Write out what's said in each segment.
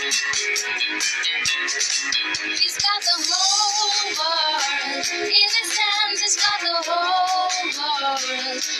He's got the whole world in his hands. He's got the whole world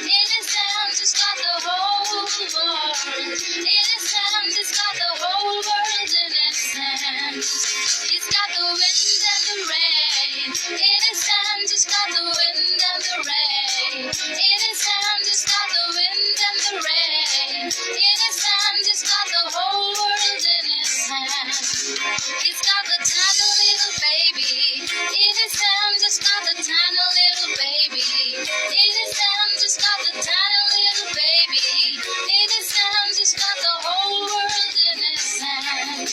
in his hands. He's got the whole world in his hands. He's got the whole world in his hands. He's got the wind and the rain in his hands. He's got the wind and the rain in his hands. He's got the wind and the rain in his hands. He's got the whole world in his hands. He's got the tiny little baby in his hands. He's got the tiny little baby in his hands. He's got the tiny little baby in his hands. He's got the whole world in his hands.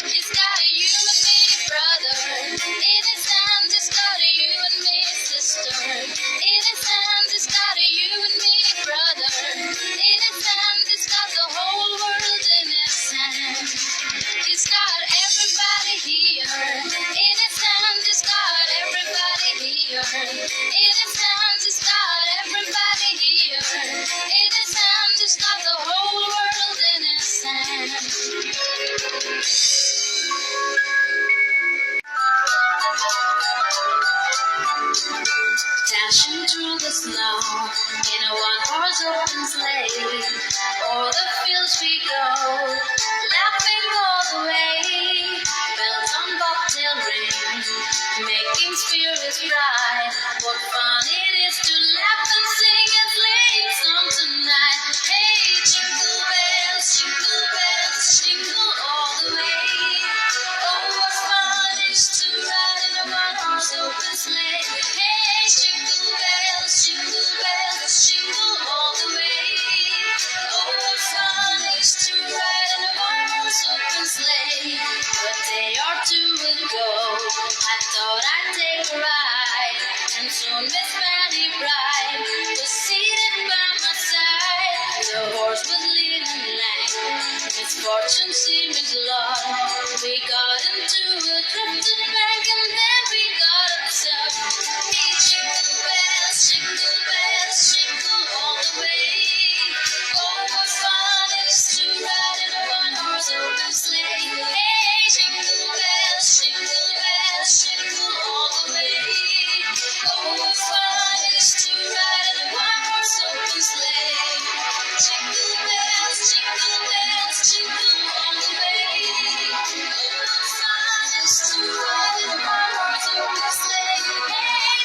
He's got a you and me brother in his hands. He's got a you and me sister in his hands. He's got a you and me brother in his hands. He's got the whole world in his hands. He's got everybody here in his hands. He's got everybody here in his hands. He's got everybody here in his hands. He's got the whole world in his hands. Dashing through the snow in a one-horse open sleigh, o'er the fields we go, laughing all the way. Bells on bobtail ring, making spirits bright. What fun it is to laugh and sing and sing song tonight. Hey, jingle bells, jingle all the way. Oh, what fun it is to ride in a one-horse open sleigh. Hey, jingle bells, jingle all the way. Oh, what fun it is to ride in a one-horse open sleigh. A day or two ago, I thought I'd take a ride, and soon Miss Fanny Bride was seated by my side. The horse was lean and lank, misfortune seemed his lot. We got into a drifted bank, and then we got upset. Hey, jingle bells, jingle all the way. Oh, what fun it is to ride in a one-horse open sleigh. Hey, jingle bells, jingle all the way. Oh, what fun it is to ride in a one-horse open sleigh. Jingle bells, jingle all the way. Oh, what fun it is to ride in a one-horse open sleigh. Hey,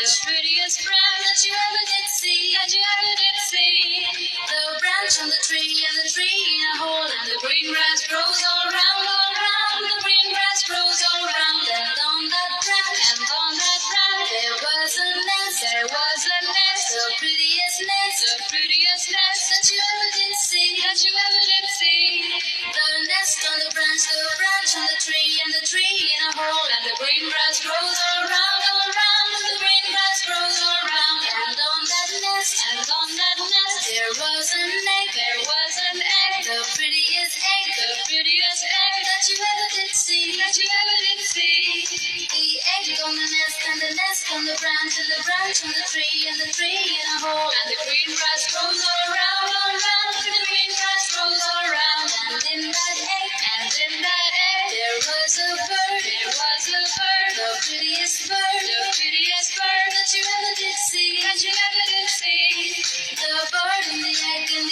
prettiest branch that you ever did see. The branch on the tree, and the tree in a hole, and the green grass grows all round, all round. The green grass grows all round, and on that branch, there was a nest, the prettiest nest that you ever did see. The nest on the branch on the tree, and the tree in a hole, and the green grass grows all round, all round. The green grass grows all round, and on that nest, there was an egg, the prettiest egg that you ever did see. The egg on the nest, and the nest on the branch, and the branch on the tree, and the tree in a hole, and the green grass grows all around, all around. The green grass grows all around, and in that egg, there was a bird, the prettiest bird that you ever did see. The bird and the egg in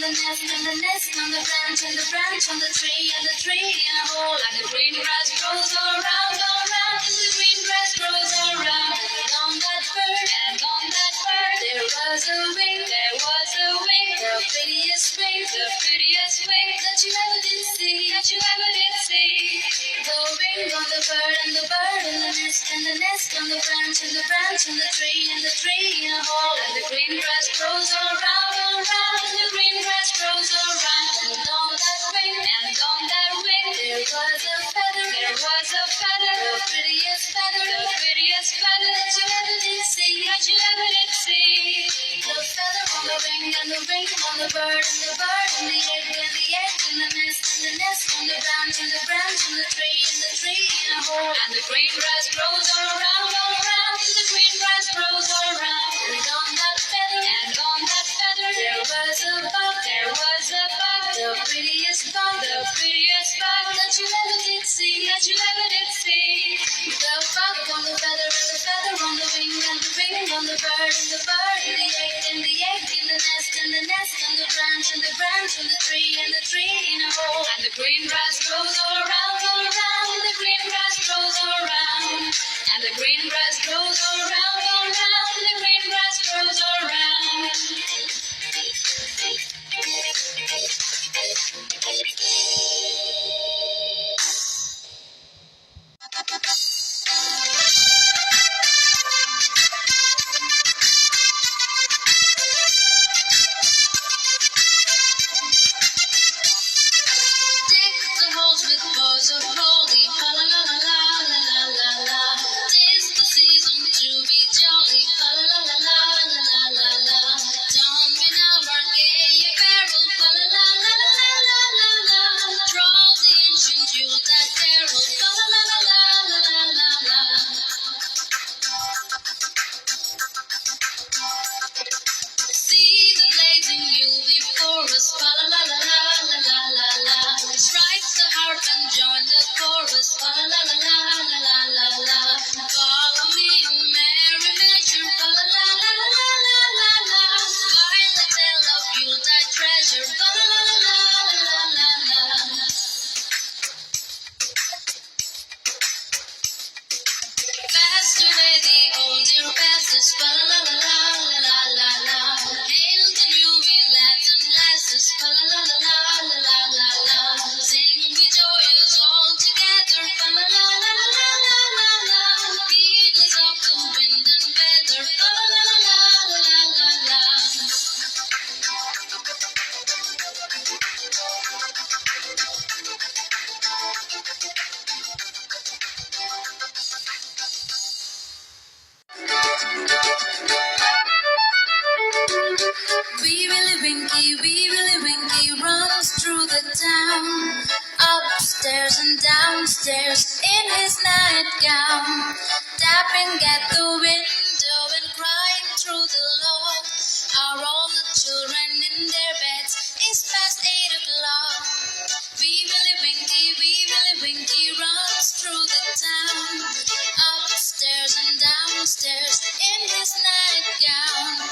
the nest, and the nest on the branch, and the branch on the tree, and the tree in a hole, and the green grass grows all around, all around. And the green grass grows all around, and on that bird, there was a wing, the prettiest wing that you ever did see. The wing on the bird, and the bird in the nest, and the nest on the branch, and the branch on the tree, and the tree in a hole, and the green grass grows all around, all around. And the green grass grows all around, and on that wing, there was a feather, the prettiest feather that you ever did see. The feather on the wing, and the wing on the bird, and the bird and the egg in the nest, and the nest on the branch, and the branch on the tree, and the tree in a hole, and the green grass grows all around, all around. And the green grass grows all around, and on that feather, there was a bug, the prettiest bug that you ever did see. The bug on the feather, and the feather on the wing, and the wing on the bird, and the bird and the egg in the nest, and the nest on the branch, and the branch on the tree, and the tree in a hole, and the green grass grows all around, all around. And the green grass grows all around, and the green grass grows all around, all around. And the green grass grows all around. Deck the halls with boughs of holly, fa la la la la la la la. 'Tis the season to be jolly, fa la la la la la la la. Down in our gay apparel, fa la la la la la la la. Draw the ancient Yuletide carol, fa la la la la la la la. See the blazing Yule before us, fa la la la la la la la la. Strike the harp and join the chorus, fa la la la la la la la. Follow me in merry measure, fa la la la la la la la. While I tell of Yuletide treasure, fa la la la la la la la. Fast away the old year passes, fa la la la la la la la. Hail the new year, lads and lasses, fa la la la la la la la. Sing we joyous all together, fa la la la la la la la. Heedless of the wind and weather, fa la la la la la la la. Wee Willie Winky runs through the town, upstairs and downstairs in his nightgown, tapping at the window and crying through the lock. Are all the children in their beds? It's past 8 o'clock. Wee Willie Winky runs through the town, upstairs and downstairs in his nightgown,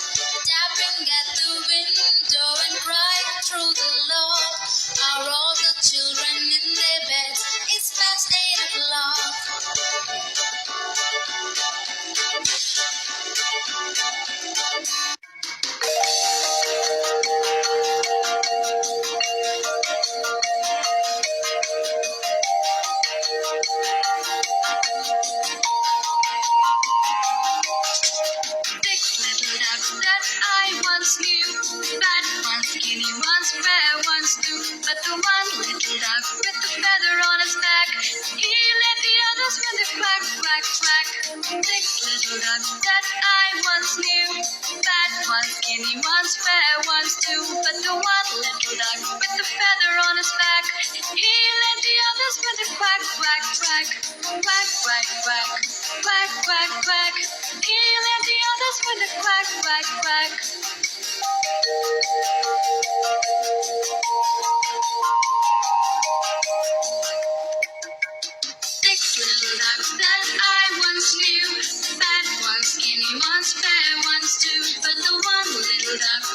tapping at the window and crying through the lock. Are all the children in their beds? It's past 8 o'clock. Six little ducks that I once knew. Fat one, skinny one, fair ones too. But the one little duck with the feather on his back, he led the others with a quack, quack, quack. Quack, quack, quack. Quack, quack, quack. He led the others with a quack, quack, quack. Six little ducks that I once knew. Fat ones, skinny ones, fair ones too. But the one little duck